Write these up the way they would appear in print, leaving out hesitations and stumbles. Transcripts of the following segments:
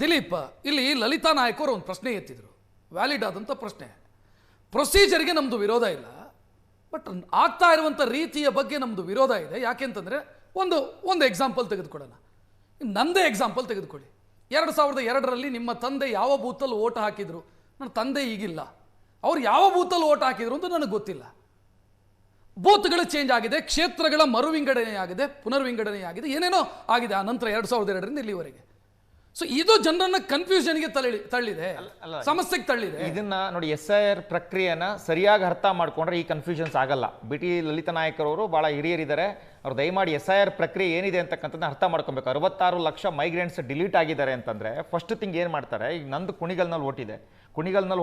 ದಿಲೀಪ್, ಇಲ್ಲಿ ಲಲಿತಾ ನಾಯಕ್ ಅವರು ಒಂದು ಪ್ರಶ್ನೆ ಎತ್ತಿದ್ರು, ವ್ಯಾಲಿಡ್ ಆದಂಥ ಪ್ರಶ್ನೆ. ಪ್ರೊಸೀಜರ್ಗೆ ನಮ್ಮದು ವಿರೋಧ ಇಲ್ಲ, ಬಟ್ ಆಗ್ತಾ ಇರುವಂಥ ರೀತಿಯ ಬಗ್ಗೆ ನಮ್ಮದು ವಿರೋಧ ಇದೆ. ಯಾಕೆಂತಂದರೆ ಒಂದು ಎಕ್ಸಾಂಪಲ್ ತೆಗೆದುಕೊಳ್ಳೋಣ. ನಂದೇ ಎಕ್ಸಾಂಪಲ್ ತೆಗೆದುಕೊಳ್ಳಿ. 2002ರಲ್ಲಿ ನಿಮ್ಮ ತಂದೆ ಯಾವ ಬೂತಲ್ಲಿ ಓಟ್ ಹಾಕಿದ್ರು? ನನ್ನ ತಂದೆ ಈಗಿಲ್ಲ, ಅವ್ರು ಯಾವ ಬೂತಲ್ಲಿ ಓಟ್ ಹಾಕಿದ್ರು ಅಂತ ನನಗೆ ಗೊತ್ತಿಲ್ಲ. ಬೂತ್ಗಳು ಚೇಂಜ್ ಆಗಿದೆ, ಕ್ಷೇತ್ರಗಳ ಮರುವಿಂಗಡಣೆ ಆಗಿದೆ, ಪುನರ್ವಿಂಗಡಣೆ ಆಗಿದೆ, ಏನೇನೋ ಆಗಿದೆ ಆ ನಂತರ 2002ರಿಂದ ಇಲ್ಲಿವರೆಗೆ. ಸೊ ಇದು ಜನರನ್ನ ಕನ್ಫ್ಯೂಷನ್ಗೆ ತಳ್ಳಿದೆ, ಸಮಸ್ಯೆಗೆ ತಳ್ಳಿದೆ. ಇದನ್ನ ನೋಡಿ, SIR ಪ್ರಕ್ರಿಯೆನ ಸರಿಯಾಗಿ ಅರ್ಥ ಮಾಡ್ಕೊಂಡ್ರೆ ಈ ಕನ್ಫ್ಯೂಷನ್ಸ್ ಆಗಲ್ಲ. BT ಲಲಿತಾ ನಾಯಕರವರು ಬಹಳ ಹಿರಿಯರಿದ್ದಾರೆ, ಅವ್ರು ದಯಮಾಡಿ SIR ಪ್ರಕ್ರಿಯೆ ಏನಿದೆ ಅಂತಕ್ಕಂಥದ್ದನ್ನ ಅರ್ಥ ಮಾಡ್ಕೊಬೇಕು. 66 ಲಕ್ಷ ಮೈಗ್ರೆಂಟ್ಸ್ ಡಿಲೀಟ್ ಆಗಿದ್ದಾರೆ ಅಂತಂದ್ರೆ ಫಸ್ಟ್ ಥಿಂಗ್ ಏನು ಮಾಡ್ತಾರೆ, ಈಗ ನಂದು ಕುಣಿಗಲ್ನಲ್ಲಿ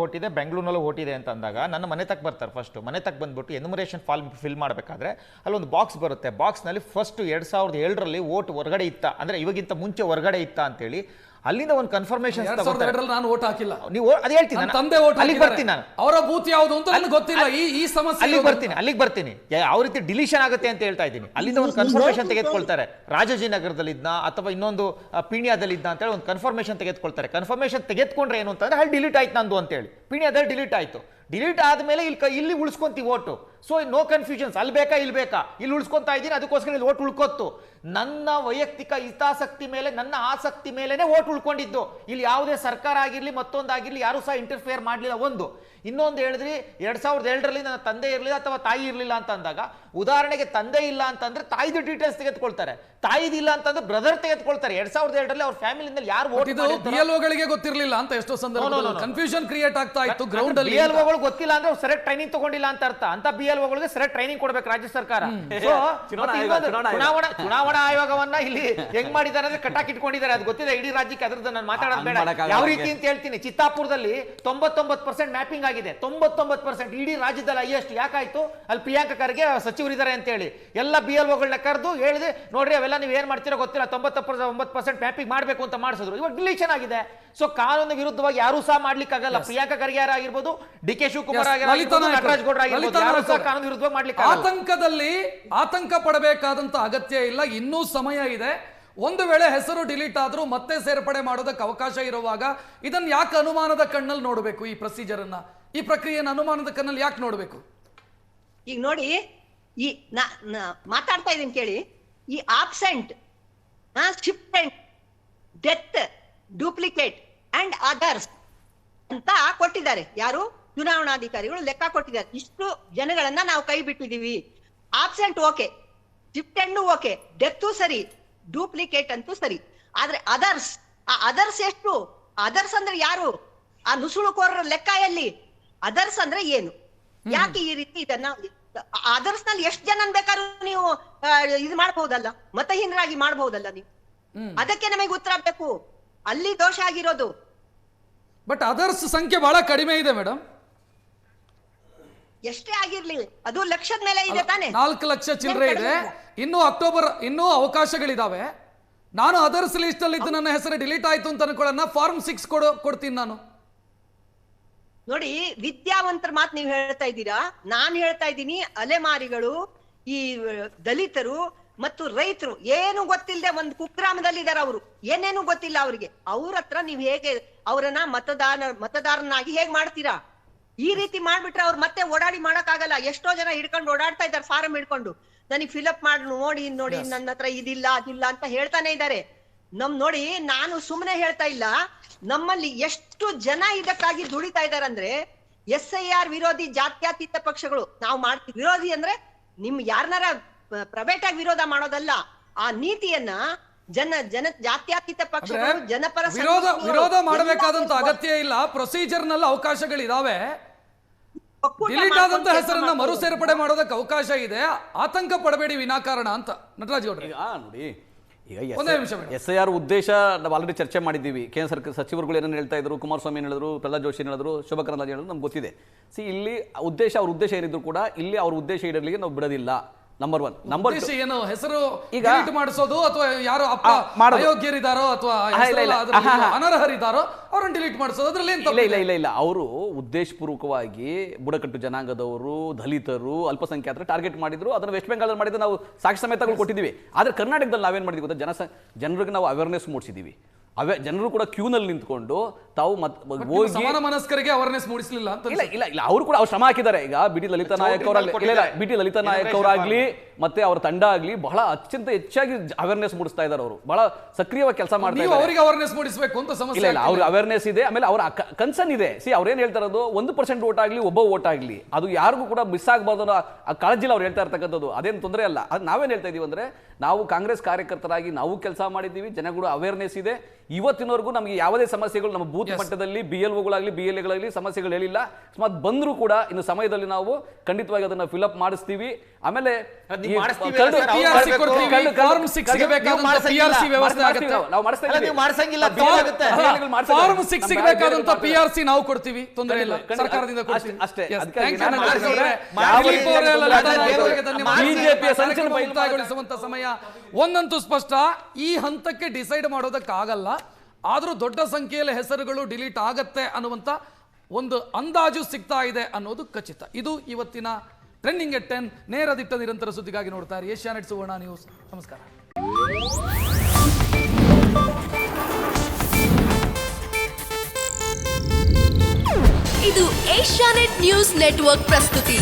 ಓಟಿದೆ, ಬೆಂಗಳೂರಿನಲ್ಲೂ ಓಟಿದೆ ಅಂತ ಅಂದಾಗ ನನ್ನ ಮನೆ ತಕ್ಕ ಬರ್ತಾರೆ. ಫಸ್ಟ್ ಮನೆ ತಕ್ಕ ಬಂದ್ಬಿಟ್ಟು ಎನ್ಯುಮರೇಷನ್ ಫಾರ್ಮ್ ಫಿಲ್ ಮಾಡಬೇಕಾದ್ರೆ ಅಲ್ಲೊಂದು ಬಾಕ್ಸ್ ಬರುತ್ತೆ. ಬಾಕ್ಸ್ನಲ್ಲಿ ಫಸ್ಟ್ 2007ರಲ್ಲಿ ಓಟ್ ಹೊರಗಡೆ ಇತ್ತ, ಅಂದ್ರೆ ಇವಾಗಿಂತ ಮುಂಚೆ ಹೊರಗಡೆ ಇತ್ತ ಅಂತೇಳಿ ಅಲ್ಲಿಂದ ಒಂದು ಕನ್ಫರ್ಮೇಷನ್. ನಾನು ಓಟ್ ಹಾಕಿಲ್ಲ, ನೀವು ಅದೇ ಹೇಳ್ತೀನಿ, ತಂದೆ ಓಟ್ ಅಲ್ಲಿಗೆ ಬರ್ತೀನಿ ನಾನು. ಅವರ ಬೂತ್ ಯಾವುದು ಅಂತ ನನಗೆ ಗೊತ್ತಿಲ್ಲ. ಈ ಸಮಸ್ಯೆ ಅಲ್ಲಿಗೆ ಬರ್ತೀನಿ. ಯಾವ ರೀತಿ ಡಿಲೀಷನ್ ಆಗುತ್ತೆ ಅಂತ ಹೇಳ್ತಾ ಇದ್ದೀನಿ. ಅಲ್ಲಿಂದ ಒಂದು ಕನ್ಫರ್ಮೇಷನ್ ತೆಗೆದುಕೊಳ್ತಾರೆ. ರಾಜಾಜಿನಗರದಲ್ಲಿದ್ದ ಅಥವಾ ಇನ್ನೊಂದು ಪೀಣ್ಯದಲ್ಲಿದ್ದ ಅಂತ ಹೇಳಿ ಒಂದು ಕನ್ಫರ್ಮೇಷನ್ ತೆಗೆದುಕೊಳ್ತಾರೆ. ಕನ್ಫರ್ಮೇಷನ್ ತೆಗೆದುಕೊಂಡ್ರೆ ಏನು ಅಂತಂದ್ರೆ ಅಲ್ಲಿ ಡಿಲೀಟ್ ಆಯ್ತು ನಂದು ಅಂತ ಹೇಳಿ, ಪೀಣ್ಯದಲ್ಲಿ ಡಿಲೀಟ್ ಆಯ್ತು. ಡಿಲೀಟ್ ಆದ್ಮೇಲೆ ಇಲ್ಲಿ ಉಳಿಸ್ಕೊಂತೀವಿ ಓಟು. ಸೊ ನೋ ಕನ್ಫ್ಯೂಷನ್ಸ್, ಅಲ್ಲಿ ಬೇಕಾ ಇಲ್ಲಿ ಉಳಿಸ್ಕೊಂತಾ ಇದ್ದೀನಿ, ಅದಕ್ಕೋಸ್ಕರ ಇಲ್ಲಿ ಓಟ್ ಉಳ್ಕೊತ್ತು. ನನ್ನ ವೈಯಕ್ತಿಕ ಹಿತಾಸಕ್ತಿ ಮೇಲೆ, ನನ್ನ ಆಸಕ್ತಿ ಮೇಲೆನೆ ಓಟ್ ಉಳ್ಕೊಂಡಿದ್ದು. ಇಲ್ಲಿ ಯಾವುದೇ ಸರ್ಕಾರ ಆಗಿರ್ಲಿ ಮತ್ತೊಂದಾಗಿರ್ಲಿ ಯಾರು ಸಹ ಇಂಟರ್ಫಿಯರ್ ಮಾಡಲಿಲ್ಲ. ಇನ್ನೊಂದು ಹೇಳಿದ್ರಿ 2002ರಲ್ಲಿ ನನ್ನ ತಂದೆ ಇರಲಿಲ್ಲ ಅಥವಾ ತಾಯಿ ಇರಲಿಲ್ಲ ಅಂತ ಅಂದಾಗ, ಉದಾಹರಣೆಗೆ ತಂದೆ ಇಲ್ಲ ಅಂತಂದ್ರೆ ತಾಯಿದು ಡೀಟೇಲ್ಸ್ ತೆಗೆದುಕೊಳ್ತಾರೆ, ತಾಯಿದಿಲ್ಲ ಅಂತಂದ್ರೆ ಬ್ರದರ್ ತೆಗೆದುಕೊಳ್ತಾರೆ. 2002ರಲ್ಲಿ ಅವ್ರ ಫ್ಯಾಮಿಲಿಯಿಂದ ಯಾರು ವೋಟ್ BLOಗಳಿಗೆ ಗೊತ್ತಿರಲಿಲ್ಲ ಅಂತ ಎಷ್ಟೋ ಸಂದರ್ಭದಲ್ಲಿ ಕನ್ಫ್ಯೂಷನ್ ಕ್ರಿಯೇಟ್ ಆಗ್ತಾ ಇತ್ತು ಗ್ರೌಂಡ್ ಅಲ್ಲಿ. BLOಗಳು ಗೊತ್ತಿಲ್ಲ ಅಂದ್ರೆ ಅವ್ರು ಸರಿಯಾಗಿ ಟ್ರೈನಿಂಗ್ ತಗೊಂಡಿಲ್ಲ ಅಂತ ಅರ್ಥ. ಅಂತ BLOಗಳಿಗೆ ಸರಿಯಾಗಿ ಟ್ರೈನಿಂಗ್ ಕೊಡ್ಬೇಕು ರಾಜ್ಯ ಸರ್ಕಾರ. ಚುನಾವಣಾ ಆಯೋಗವನ್ನ ಇಲ್ಲಿ ಹೆಂಗ್ ಮಾಡಿದ್ದಾರೆ ಅಂದ್ರೆ ಕಟ್ಟಾಕ್ ಇಟ್ಕೊಂಡಿದ್ದಾರೆ. ಅದು ಗೊತ್ತಿದೆ ಇಡೀ ರಾಜ್ಯಕ್ಕೆ, ಅದ್ರದ್ದು ನಾನು ಮಾತಾಡೋದು ಬೇಡ. ಯಾವ ರೀತಿ ಅಂತ ಹೇಳ್ತೀನಿ. ಚಿತ್ತಾಪುರದಲ್ಲಿ 99% ಮ್ಯಾಪಿಂಗ್ ಆಗಿದೆ, 99% ಇಡೀ ರಾಜ್ಯದಲ್ಲಿ ಹೈಯೆಸ್ಟ್. ಯಾಕಾಯ್ತು? ಅಲ್ಲಿ ಪ್ರಿಯಾಂಕ ಖರ್ಗೆ ಸಚಿವರಿದ್ದಾರೆ ಅಂತ ಹೇಳಿ ಎಲ್ಲ BLOಗಳನ್ನ ಕರೆದು ಹೇಳಿದೆ, ನೋಡ್ರಿ ಅವೆಲ್ಲ ನೀವು ಏನ್ ಮಾಡ್ತೀರೋ ಗೊತ್ತಿಲ್ಲ, 99% ಮ್ಯಾಪಿಂಗ್ ಮಾಡ್ಬೇಕು ಅಂತ ಮಾಡಿಸಿದ್ರು. ಇವಾಗ ಡಿಲೀಷನ್ ಆಗಿದೆ. ಸೊ ಕಾನೂನು ವಿರುದ್ಧವಾಗಿ ಯಾರು ಸಹ ಮಾಡ್ಲಿಕ್ಕೆ ಆಗಲ್ಲ. ಪ್ರಿಯಾಂಕ ಖರ್ಗೆ ಆಗಿರ್ಬೋದು, DK ಶಿವಕುಮಾರ್ ಆಗಿರ್ಬೋದು, ನಟರಾಜ್ ಗೌಡ್ರ ಆಗಿರ್ಬೋದು, ಯಾರು ಸಹ ಕಾನೂನು ವಿರುದ್ಧವಾಗಿ ಮಾಡ್ಲಿಕ್ಕೆ ಆತಂಕ ಪಡಬೇಕಾದಂತ ಅಗತ್ಯ ಇಲ್ಲ. ಇನ್ನೂ ಸಮಯ ಇದೆ. ಒಂದು ವೇಳೆ ಹೆಸರು ಡಿಲೀಟ್ ಆದ್ರೂ ಮತ್ತೆ ಸೇರ್ಪಡೆ ಮಾಡೋದಕ್ಕೆ ಅವಕಾಶ ಇರುವಾಗ ಇದನ್ನ ಯಾಕೆ ಅನುಮಾನದ ಕಣ್ಣಲ್ಲಿ ನೋಡಬೇಕು? ಈ ಪ್ರೊಸೀಜರ್ ಅನ್ನ, ಈ ಪ್ರಕ್ರಿಯೆಯನ್ನು ಅನುಮಾನದ ಕಣ್ಣಲ್ಲಿ ಯಾಕೆ ನೋಡಬೇಕು? ಈಗ ನೋಡಿ, ಈ ಮಾತಾಡ್ತಾ ಇದೀನಿ ಕೇಳಿ. ಈ absent, shifted, death, duplicate and others ಅಂತ ಕೊಟ್ಟಿದ್ದಾರೆ. ಯಾರು? ಚುನಾವಣಾಧಿಕಾರಿಗಳು ಲೆಕ್ಕ ಕೊಟ್ಟಿದ್ದಾರೆ. ಇಷ್ಟು ಜನಗಳನ್ನ ನಾವು ಕೈ ಬಿಟ್ಟಿದೀವಿ. ಆಬ್ಸೆಂಟ್ ಓಕೆ, ಶಿಫ್ಟೆಂಡ್ ಓಕೆ, ಡೆತ್ ಸರಿ, ಡೂಪ್ಲಿಕೇಟ್ ಅಂತೂ ಸರಿ. ಆದ್ರೆ ಅದರ್ಸ್, ಆ ಅದರ್ಸ್ ಎಷ್ಟು? ಅದರ್ಸ್ ಅಂದ್ರೆ ಯಾರು? ಆ ನುಸುಳುಕೋರರ ಲೆಕ್ಕ ಎಲ್ಲಿ? ಅದರ್ಸ್ ಅಂದ್ರೆ ಏನು? ಯಾಕೆ ಈ ರೀತಿ ಇದನ್ನ ಅದರ್ಸ್ ನಲ್ಲಿ ಎಷ್ಟು ಜನ ಬೇಕಾದ್ರೂ ನೀವು ಇದು ಮಾಡಬಹುದಲ್ಲ, ಮತಹೀನರಾಗಿ ಮಾಡಬಹುದಲ್ಲ ನೀವು. ಅದಕ್ಕೆ ನಮಗೆ ಉತ್ತರ ಬೇಕು. ಅಲ್ಲಿ ದೋಷ ಆಗಿರೋದು. ಬಟ್ ಅದರ್ಸ್ ಸಂಖ್ಯೆ ಬಹಳ ಕಡಿಮೆ ಇದೆ ಮೇಡಮ್. ಎಷ್ಟೇ ಆಗಿರ್ಲಿ ಅದು ಲಕ್ಷದ ಮೇಲೆ ಇದೆ ತಾನೆ. 4 ಲಕ್ಷ ಚಿಲ್ಲರೆ ಇದೆ. ಇನ್ನೂ ಅವಕಾಶಗಳಿದಾವೆ. ನಾನು ಅದರ್ಸ್ ಲಿಸ್ಟ್ ಅಲ್ಲಿ ಇದ್ದು ನನ್ನ ಹೆಸರು ಡಿಲೀಟ್ ಆಯ್ತು ಅಂತ ಅನ್ಕೊಳ್ಳೋಣ, ಫಾರ್ಮ್ 6 ಕೊಡ್ತೀನಿ ನಾನು. ನೋಡಿ, ವಿದ್ಯಾವಂತರ ಮಾತು ನೀವು ಹೇಳ್ತಾ ಇದ್ದೀರಾ. ನಾನ್ ಹೇಳ್ತಾ ಇದ್ದೀನಿ, ಅಲೆಮಾರಿಗಳು, ಈ ದಲಿತರು ಮತ್ತು ರೈತರು ಏನು ಗೊತ್ತಿಲ್ಲದೆ ಒಂದು ಕುಗ್ರಾಮದಲ್ಲಿ ಇದಾರೆ. ಅವರು ಏನೇನು ಗೊತ್ತಿಲ್ಲ ಅವರಿಗೆ. ಅವ್ರ ಹತ್ರ ನೀವು ಹೇಗೆ ಅವರನ್ನ ಮತದಾರನಾಗಿ ಹೇಗ್ ಮಾಡ್ತೀರಾ? ಈ ರೀತಿ ಮಾಡ್ಬಿಟ್ರೆ ಅವ್ರು ಮತ್ತೆ ಓಡಾಡಿ ಮಾಡಕ್ ಆಗಲ್ಲ. ಎಷ್ಟೋ ಜನ ಹಿಡ್ಕೊಂಡು ಓಡಾಡ್ತಾ ಇದ್ದಾರೆ, ಫಾರಂ ಹಿಡ್ಕೊಂಡು. ನನಗೆ ಫಿಲಪ್ ಮಾಡಿ ನೋಡಿ, ನನ್ನ ಹತ್ರ ಇದಿಲ್ಲ ಅದಿಲ್ಲ ಅಂತ ಹೇಳ್ತಾನೆ ಇದ್ದಾರೆ. ನೋಡಿ, ನಾನು ಸುಮ್ಮನೆ ಹೇಳ್ತಾ ಇಲ್ಲ. ನಮ್ಮಲ್ಲಿ ಎಷ್ಟು ಜನ ಇದಕ್ಕಾಗಿ ದುಡಿತಾ ಇದಾರೆ ಅಂದ್ರೆ, SIR ವಿರೋಧಿ ಜಾತ್ಯತೀತ ಪಕ್ಷಗಳು ನಾವು ಮಾಡ್ತೀವಿ. ವಿರೋಧಿ ಅಂದ್ರೆ ನಿಮ್ ಯಾರನಾರ ಪ್ರೈವೇಟ್ ಆಗಿ ವಿರೋಧ ಮಾಡೋದಲ್ಲ. ಆ ನೀತಿಯನ್ನ ಜಾತ್ಯತೀತ ಪಕ್ಷಗಳು, ಜನಪರ ವಿರೋಧ ಮಾಡಬೇಕಾದಂತ ಅಗತ್ಯ ಇಲ್ಲ. ಪ್ರೊಸೀಜರ್ ನಲ್ಲಿ ಅವಕಾಶಗಳಿದಾವೆ. ಡಿಲೀಟ್ ಆದಂತ ಹೆಸರನ್ನ ಮರು ಸೇರ್ಪಡೆ ಮಾಡೋದಕ್ಕೆ ಅವಕಾಶ ಇದೆ. ಆತಂಕ ಪಡಬೇಡಿ ವಿನಾಕಾರಣ ಅಂತ ನಟರಾಜ್ ಗೌಡ್ರೆ. ನೋಡಿ, ಈಗ SIR ಉದ್ದೇಶ ನಾವು ಆಲ್ರೆಡಿ ಚರ್ಚೆ ಮಾಡಿದ್ದೀವಿ. ಕೇಂದ್ರ ಸರ್ಕಾರ ಸಚಿವರುಗಳು ಏನೇನು ಹೇಳ್ತಾ ಇದ್ರು, ಕುಮಾರಸ್ವಾಮಿ ಏನು ಹೇಳಿದ್ರು, ಪ್ರಹ್ಲಾದ್ ಜೋಶಿ ಹೇಳಿದ್ರು, ಶೋಭಾ ಕರಂದ್ಲಾಜೆ ಹೇಳಿದ್ರು, ನಮ್ಗೆ ಗೊತ್ತಿದೆ. ಇಲ್ಲಿ ಅವ್ರ ಉದ್ದೇಶ ಏನಿದ್ರು ಕೂಡ ಇಲ್ಲಿ ಅವ್ರ ಉದ್ದೇಶ ಇಡಲಿಕ್ಕೆ ನಾವು ಬಿಡೋದಿಲ್ಲ. ನಂಬರ್ 1. ನಂಬರ್ 2 ಏನು? ಹೆಸರು ಈಗ ಮಾಡಿಸೋದು ಅಥವಾ ಯಾರು ಅಯೋಗ್ಯರಿದ್ದಾರೋ ಅಥವಾ ಅನರ್ಹರಿದ್ದಾರೋ ಅವ್ರನ್ನ ಡಿಲೀಟ್ ಮಾಡಿಸೋದು, ಅದ್ರಲ್ಲಿ ಇಲ್ಲ. ಅವರು ಉದ್ದೇಶಪೂರ್ವಕವಾಗಿ ಬುಡಕಟ್ಟು ಜನಾಂಗದವರು, ದಲಿತರು, ಅಲ್ಪಸಂಖ್ಯಾತರು ಟಾರ್ಗೆಟ್ ಮಾಡಿದ್ರು. ಅದನ್ನು ವೆಸ್ಟ್ ಬೆಂಗಾಲ್ ಮಾಡಿದ್ರೆ ನಾವು ಸಾಕ್ಷಿ ಸಮೇತಗಳು ಕೊಟ್ಟಿದ್ದೀವಿ. ಆದ್ರೆ ಕರ್ನಾಟಕದಲ್ಲಿ ನಾವೇನ್ ಮಾಡಿದ್ವಿ ಗೊತ್ತಾ? ಜನರಿಗೆ ನಾವು ಅವೇರ್ನೆಸ್ ಮೂಡಿಸಿದ್ದೀವಿ. ಜನರು ಕೂಡ ಕ್ಯೂನಲ್ಲಿ ನಿಂತ್ಕೊಂಡು ತಾವು ಹೋಗಿ ಸಮಾನ ಮನಸ್ಕರಿಗೆ ಅವೇರ್ನೆಸ್ ಮೂಡಿಸಲಿಲ್ಲ ಅಂತ ಇಲ್ಲ ಅವರು ಕೂಡ ಅವ್ರು ಶ್ರಮ ಹಾಕಿದ್ದಾರೆ. ಈಗ ಬಿಟಿ ಲಲಿತಾ ನಾಯಕ್ ಅವರಾಗ್ಲಿ ಬಿಟಿ ಲಲಿತಾ ನಾಯಕ್ ಅವರಾಗ್ಲಿ ಮತ್ತೆ ಅವರ ತಂಡ ಆಗ್ಲಿ ಬಹಳ ಅತ್ಯಂತ ಹೆಚ್ಚಾಗಿ ಅವೇರ್ನೆಸ್ ಮೂಡಿಸ್ತಾ ಇದ್ದಾರೆ. ಅವರು ಬಹಳ ಸಕ್ರಿಯವಾಗಿ ಕೆಲಸ ಮಾಡ್ತಾ ನೀವು ಇದ್ದಾರೆ. ಅವರಿಗೆ ಅವೇರ್ನೆಸ್ ಮೂಡಿಸಬೇಕು ಅಂತ ಸಮಸ್ಯೆ ಇಲ್ಲ ಅವ್ರ ಅವೇರ್ನೆಸ್ ಇದೆ. ಆಮೇಲೆ ಅವರ ಕನ್ಸರ್ನ್ ಇದೆ. ಅವ್ರೇನ್ ಹೇಳ್ತಾ ಇರೋದು 1% ವೋಟ್ ಆಗ್ಲಿ ಒಬ್ಬ ವೋಟ್ ಆಗ್ಲಿ ಅದು ಯಾರಿಗೂ ಕೂಡ ಮಿಸ್ ಆಗಬಾರ್ದು ಅನ್ನೋ ಆ ಕಾಳಜಿಲಿ ಅವ್ರು ಹೇಳ್ತಾ ಇರ್ತಕ್ಕಂಥದ್ದು. ಅದೇನು ತೊಂದರೆ ಅಲ್ಲ. ಅದು ನಾವೇನ್ ಹೇಳ್ತಾ ಇದೀವಿ ಅಂದ್ರೆ ನಾವು ಕಾಂಗ್ರೆಸ್ ಕಾರ್ಯಕರ್ತರಾಗಿ ನಾವು ಕೆಲಸ ಮಾಡಿದ್ದೀವಿ, ಜನಗಳು ಅವೇರ್ನೆಸ್ ಇದೆ. ಇವತ್ತಿನವರೆಗೂ ನಮಗೆ ಯಾವುದೇ ಸಮಸ್ಯೆಗಳು ನಮ್ಮ ಬೂತ್ ಮಟ್ಟದಲ್ಲಿ BLOಗಳಾಗ್ಲಿ BLAಗಳಾಗ್ಲಿ ಸಮಸ್ಯೆಗಳು ಹೇಳಿಲ್ಲ. ಅಕಸ್ಮಾತ್ ಬಂದರೂ ಕೂಡ ಇನ್ನು ಸಮಯದಲ್ಲಿ ನಾವು ಖಂಡಿತವಾಗಿ ಅದನ್ನ ಫಿಲ್ಅಪ್ ಮಾಡಿಸ್ತೀವಿ. ಆಮೇಲೆ PRC ನಾವು ಕೊಡ್ತೀವಿ, ತೊಂದರೆ ಇಲ್ಲ, ಸರ್ಕಾರದಿಂದ ಅಷ್ಟೇ. ಮುಕ್ತಾಯಗೊಳಿಸುವಂತ ಸಮಯ ಒಂದಂತೂ ಸ್ಪಷ್ಟ. ಈ ಹಂತಕ್ಕೆ ಡಿಸೈಡ್ ಮಾಡೋದಕ್ಕಾಗಲ್ಲ. ಆದ್ರೂ ದೊಡ್ಡ ಸಂಖ್ಯೆಯಲ್ಲಿ ಹೆಸರುಗಳು ಡಿಲೀಟ್ ಆಗತ್ತೆ ಅನ್ನುವಂತ ಒಂದು ಅಂದಾಜು ಸಿಗ್ತಾ ಇದೆ ಅನ್ನೋದು ಖಚಿತ. ಇದು ಇವತ್ತಿನ ಟ್ರೆಂಡಿಂಗ್ ಎಟ್ 10 ನೇರ ದಿಟ್ಟ ನಿರಂತರ ಸುದ್ದಿಗಾಗಿ ನೋಡ್ತಾ ಇರಿ ಏಷ್ಯಾನೆಟ್ ಸುವರ್ಣ ನ್ಯೂಸ್. ನಮಸ್ಕಾರ. ಇದು ಏಷ್ಯಾನೆಟ್ ನ್ಯೂಸ್ ನೆಟ್ವರ್ಕ್ ಪ್ರಸ್ತುತಿ.